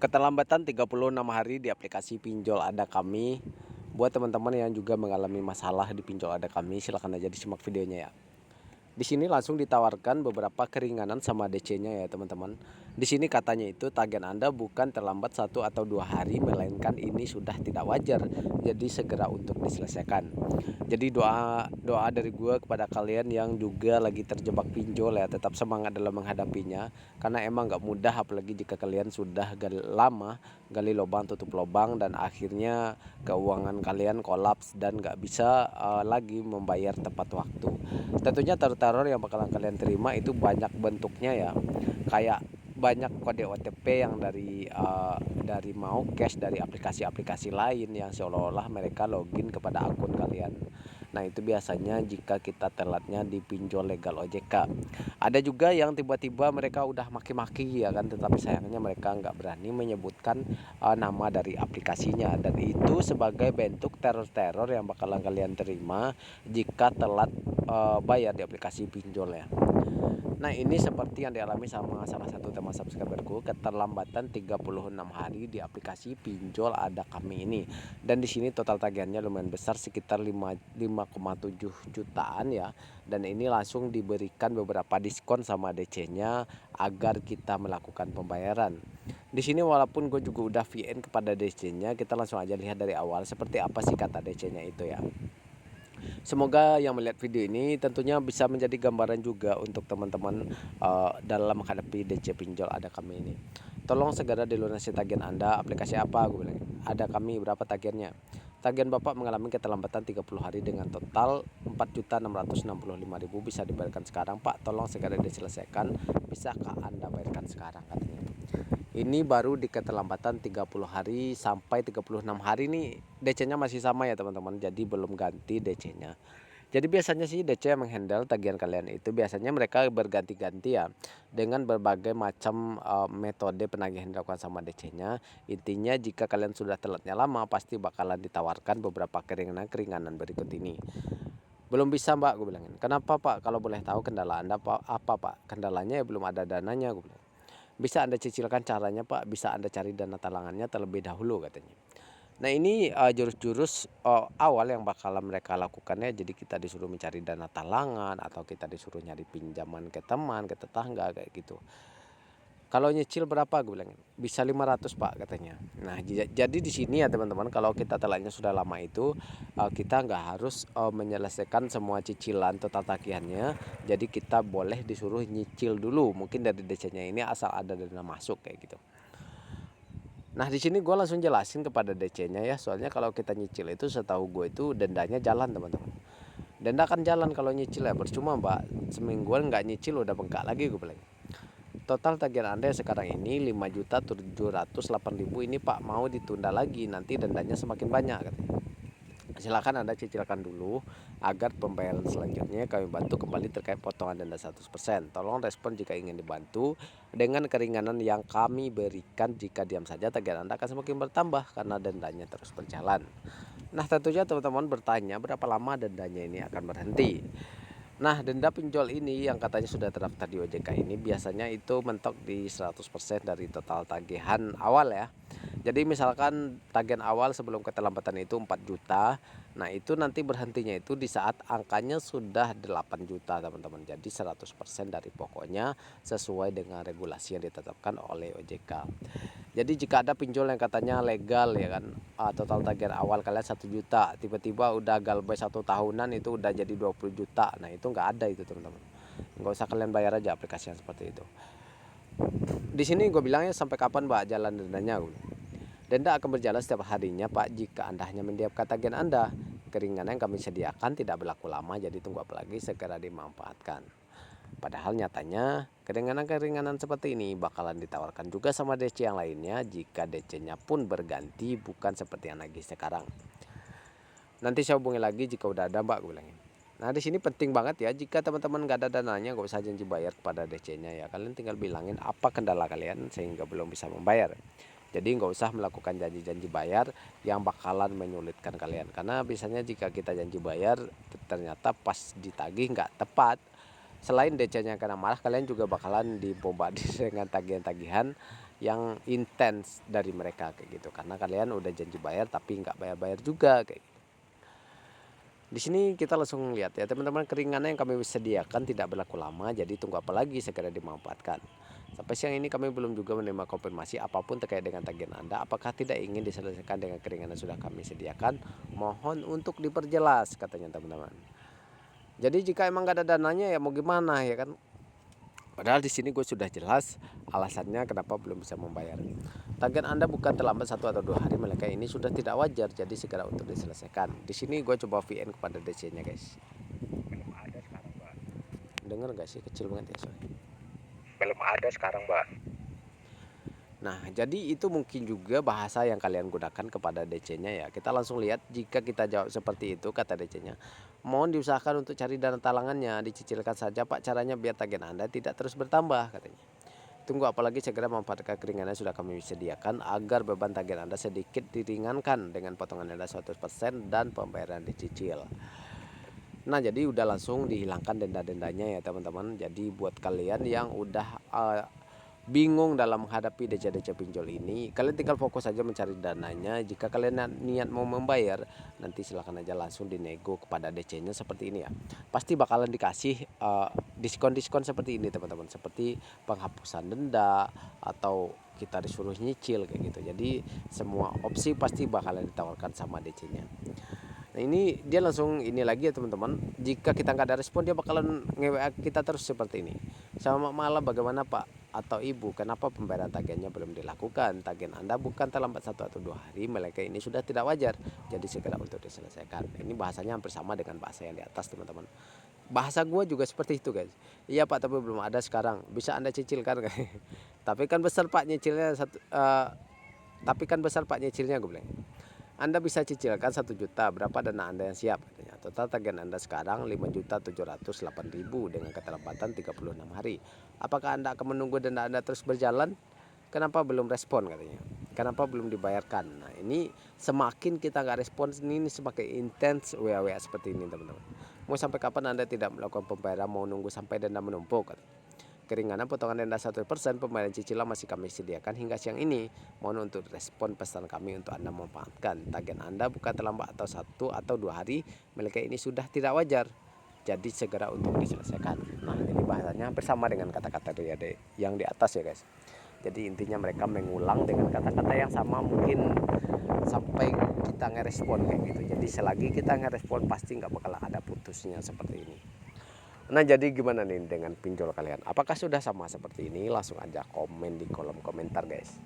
Keterlambatan 36 hari di aplikasi pinjol Ada Kami. Buat teman-teman yang juga mengalami masalah di pinjol Ada Kami, silahkan aja disimak videonya ya. Di sini langsung ditawarkan beberapa keringanan sama DC-nya ya teman-teman. Di sini katanya itu tagihan Anda bukan terlambat 1 atau 2 hari, melainkan ini sudah tidak wajar. Jadi segera untuk diselesaikan. Jadi doa dari gue kepada kalian yang juga lagi terjebak pinjol ya, tetap semangat dalam menghadapinya. Karena emang nggak mudah, apalagi jika kalian sudah lama gali lubang tutup lubang dan akhirnya keuangan kalian kolaps dan nggak bisa lagi membayar tepat waktu. Tentunya teror yang bakalan kalian terima itu banyak bentuknya ya, kayak banyak kode OTP yang dari mau cash dari aplikasi-aplikasi lain yang seolah-olah mereka login kepada akun kalian. Nah itu biasanya jika kita telatnya di pinjol legal OJK. Ada juga yang tiba-tiba mereka udah maki-maki ya kan, tetapi sayangnya mereka nggak berani menyebutkan nama dari aplikasinya, dan itu sebagai bentuk teror-teror yang bakalan kalian terima jika telat bayar di aplikasi pinjol ya. Nah ini seperti yang dialami sama salah satu teman subscriberku, keterlambatan 36 hari di aplikasi pinjol Ada Kami ini. Dan di sini total tagihannya lumayan besar, sekitar 5,7 jutaan ya. Dan ini langsung diberikan beberapa diskon sama DC-nya agar kita melakukan pembayaran. Di sini walaupun gue juga udah VN kepada DC-nya, kita langsung aja lihat dari awal seperti apa sih kata DC-nya itu ya. Semoga yang melihat video ini tentunya bisa menjadi gambaran juga untuk teman-teman dalam menghadapi DC pinjol Ada Kami ini. Tolong segera dilunasi tagihan Anda. Aplikasi apa? Gue bilang. Ada Kami, berapa tagihannya? Tagihan Bapak mengalami keterlambatan 30 hari dengan total 4.665.000 bisa dibayarkan sekarang, Pak. Tolong segera diselesaikan. Bisakah Anda bayarkan sekarang, katanya. Ini baru di keterlambatan 30 hari sampai 36 hari nih DC-nya masih sama ya teman-teman. Jadi belum ganti DC-nya. Jadi biasanya sih DC yang menghandle tagihan kalian itu biasanya mereka berganti-ganti ya, dengan berbagai macam metode penagihan dilakukan sama DC-nya. Intinya jika kalian sudah telatnya lama, pasti bakalan ditawarkan beberapa keringanan berikut ini. Belum bisa Mbak, gue bilangin. Kenapa Pak? Kalau boleh tahu kendala Anda apa Pak? Kendalanya ya belum ada dananya, gue bilang. Bisa Anda cicilkan caranya Pak, bisa Anda cari dana talangannya terlebih dahulu, katanya. Nah ini jurus-jurus awal yang bakalan mereka lakukannya. Jadi kita disuruh mencari dana talangan atau kita disuruh nyari pinjaman ke teman, ke tetangga kayak gitu. Kalau nyicil berapa, gue bilang bisa 500 Pak, katanya. Nah jadi di sini ya teman-teman, kalau kita telannya sudah lama itu kita nggak harus menyelesaikan semua cicilan total tagihannya. Jadi kita boleh disuruh nyicil dulu mungkin dari DC-nya ini asal ada dana masuk kayak gitu. Nah di sini gue langsung jelasin kepada DC-nya ya, soalnya kalau kita nyicil itu setahu gue itu dendanya jalan teman-teman. Denda kan jalan kalau nyicil ya, percuma Mbak, semingguan nggak nyicil udah bengkak lagi, gue bilang. Total tagihan Anda sekarang ini 5.708.000 ini Pak, mau ditunda lagi nanti dendanya semakin banyak, katanya. Silakan Anda cicilkan dulu agar pembayaran selanjutnya kami bantu kembali terkait potongan denda 100%. Tolong respon jika ingin dibantu dengan keringanan yang kami berikan. Jika diam saja tagihan Anda akan semakin bertambah karena dendanya terus berjalan. Nah tentunya teman-teman bertanya berapa lama dendanya ini akan berhenti. Nah denda pinjol ini yang katanya sudah terdaftar di OJK ini biasanya itu mentok di 100% dari total tagihan awal ya. Jadi misalkan tagihan awal sebelum keterlambatan itu 4 juta. Nah itu nanti berhentinya itu di saat angkanya sudah 8 juta teman-teman. Jadi 100% dari pokoknya sesuai dengan regulasi yang ditetapkan oleh OJK. Jadi jika ada pinjol yang katanya legal ya kan, total tagihan awal kalian 1 juta, tiba-tiba udah galbay 1 tahunan itu udah jadi 20 juta. Nah itu nggak ada itu teman-teman. Nggak usah kalian bayar aja aplikasi yang seperti itu. Di sini gue bilangnya sampai kapan Mbak jalan dendanya? Denda akan berjalan setiap harinya Pak jika Anda hanya mendiamkan tagihan Anda. Keringanan yang kami sediakan tidak berlaku lama, jadi tunggu apa lagi, segera dimanfaatkan. Padahal nyatanya keringanan-keringanan seperti ini bakalan ditawarkan juga sama DC yang lainnya jika DC-nya pun berganti, bukan seperti yang lagi sekarang. Nanti saya hubungi lagi jika udah ada Mbak, gue bilangin. Nah di sini penting banget ya, jika teman-teman nggak ada dananya nggak usah janji bayar kepada DC-nya ya. Kalian tinggal bilangin apa kendala kalian sehingga belum bisa membayar. Jadi nggak usah melakukan janji-janji bayar yang bakalan menyulitkan kalian. Karena biasanya jika kita janji bayar ternyata pas ditagih nggak tepat. selain DC-nya kena marah, kalian juga bakalan dibombardir dengan tagihan-tagihan yang intens dari mereka kayak gitu, karena kalian udah janji bayar tapi nggak bayar-bayar juga kayak gitu. Di sini kita langsung lihat ya teman-teman, keringanan yang kami sediakan tidak berlaku lama, jadi tunggu apa lagi, segera dimanfaatkan. Sampai siang ini kami belum juga menerima konfirmasi apapun terkait dengan tagihan Anda. Apakah tidak ingin diselesaikan dengan keringanan sudah kami sediakan? Mohon untuk diperjelas, katanya teman-teman. Jadi jika emang gak ada dananya ya mau gimana ya kan? Padahal di sini gue sudah jelas alasannya kenapa belum bisa membayar. Tagihan Anda bukan terlambat 1 atau 2 hari, melainkan ini sudah tidak wajar, jadi segera untuk diselesaikan. Di sini gue coba VN kepada DC-nya guys. Belum ada sekarang, Mbak. Dengar gak sih, kecil banget ya soalnya. Belum ada sekarang, Mbak. Nah, jadi itu mungkin juga bahasa yang kalian gunakan kepada DC-nya ya. Kita langsung lihat, jika kita jawab seperti itu, kata DC-nya, mohon diusahakan untuk cari dana talangannya, dicicilkan saja Pak caranya biar tagihan Anda tidak terus bertambah, katanya. Tunggu apalagi, segera memanfaatkan keringanan sudah kami sediakan agar beban tagihan Anda sedikit diringankan dengan potongan denda 100% dan pembayaran dicicil. Nah, jadi udah langsung dihilangkan denda-dendanya ya teman-teman. Jadi buat kalian yang udah bingung dalam menghadapi DC-DC pinjol ini, kalian tinggal fokus saja mencari dananya. Jika kalian niat mau membayar, nanti silahkan aja langsung dinego kepada DC-nya seperti ini ya. Pasti bakalan dikasih diskon-diskon seperti ini teman-teman, seperti penghapusan denda atau kita disuruh nyicil kayak gitu. Jadi semua opsi pasti bakalan ditawarkan sama DC-nya. Nah, ini dia langsung ini lagi ya teman-teman, jika kita nggak ada respon dia bakalan nge-WA kita terus seperti ini. Selamat malam, bagaimana Pak atau Ibu, kenapa pembayaran tagihannya belum dilakukan? Tagihan Anda bukan terlambat 1 atau 2 hari, melainkan ini sudah tidak wajar, jadi segera untuk diselesaikan. Ini bahasanya hampir sama dengan bahasa yang di atas teman-teman. Bahasa gue juga seperti itu guys. Iya Pak, tapi belum ada sekarang, bisa Anda cicilkan? Tapi kan besar Pak nyicilnya tapi kan besar Pak nyicilnya, gue bilang. Anda bisa cicilkan 1 juta, berapa dana Anda yang siap, katanya. Total tagihan Anda sekarang 5.708.000 dengan keterlambatan 36 hari. Apakah Anda akan menunggu dana Anda terus berjalan? Kenapa belum respon, katanya. Kenapa belum dibayarkan? Nah, ini semakin kita nggak respon, ini semakin intens WA-WA seperti ini teman-teman. Mau sampai kapan Anda tidak melakukan pembayaran, mau nunggu sampai denda menumpuk, katanya. Keringanan potongan denda 1%, pembayaran cicilan masih kami sediakan hingga siang ini. Mohon untuk respon pesan kami untuk Anda memanfaatkan. Tagihan Anda bukan terlambat atau 1 atau 2 hari, melainkan ini sudah tidak wajar, jadi segera untuk diselesaikan. Nah, jadi bahasanya hampir sama dengan kata-kata yang di atas ya guys. Jadi intinya mereka mengulang dengan kata-kata yang sama, mungkin sampai kita ngerespon kayak gitu. Jadi selagi kita ngerespon pasti nggak bakal ada putusnya seperti ini. Nah, jadi gimana nih dengan pinjol kalian? Apakah sudah sama seperti ini? Langsung aja komen di kolom komentar guys.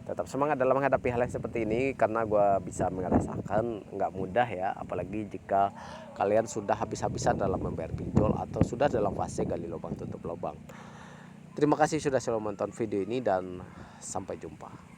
Tetap semangat dalam menghadapi hal yang seperti ini, karena gue bisa merasakan nggak mudah ya. Apalagi jika kalian sudah habis-habisan dalam membayar pinjol atau sudah dalam fase gali lubang tutup lubang. Terima kasih sudah selalu menonton video ini dan sampai jumpa.